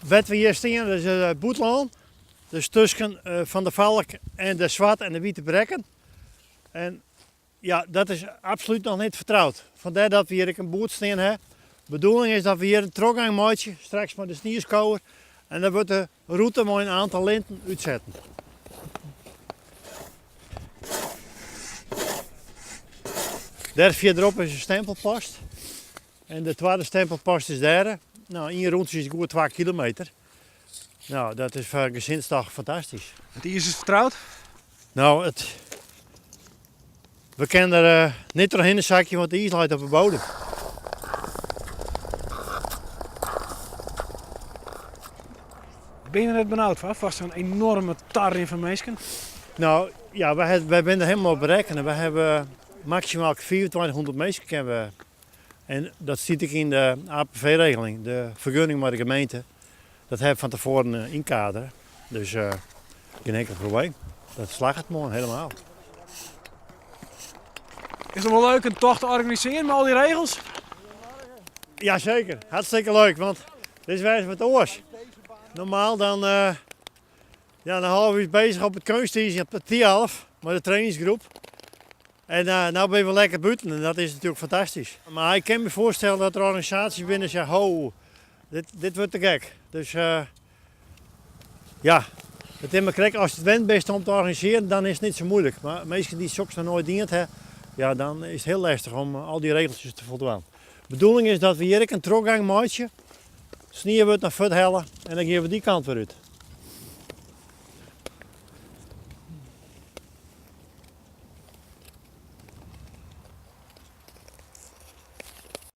Wat we hier staan, dat is het Boetlaan. Dus tussen Van de Valk en de zwarte en de witte brekken. En ja, dat is absoluut nog niet vertrouwd. Vandaar dat we hier een boot staan hebben. De bedoeling is dat we hier een trokgang maken, straks met de snierskouwer. En dan wordt de route met een aantal linten uitzetten. Daar verderop is een stempelpost. En de tweede stempelpost is daar. Nou, in rondje is het goed 2 kilometer. Nou, dat is voor gezinsdag fantastisch. Het ijs is vertrouwd? Nou, we kunnen er niet doorheen een zakje, want de ijs ligt op de bodem. Ben je er net benauwd van? Vast zo'n enorme tar in van mensen. Nou, ja, wij zijn er helemaal op berekenen. We hebben maximaal 2400 mensen kennen. En dat zit ik in de APV-regeling, de vergunning met de gemeente. Dat hebben we van tevoren inkaderen. Dus geen enkel probleem. Dat slaagt het mooi helemaal. Is het wel leuk een tocht te organiseren met al die regels? Jazeker, hartstikke leuk, want dit is wijze wat oors. Normaal dan een half uur bezig op het kunsthuis op de 10:30 met de trainingsgroep. En nou ben je wel lekker buiten en dat is natuurlijk fantastisch. Maar ik kan me voorstellen dat er organisaties binnen zeggen, ho, dit wordt te gek. Dus ja, het is maar krek, als je het wend bent om te organiseren, dan is het niet zo moeilijk. Maar mensen die soms nog nooit dienst hebben, ja, dan is het heel lastig om al die regeltjes te voldoen. De bedoeling is dat we hier een trokgang maken, snier wordt naar voet hellen en dan gaan we die kant weer uit.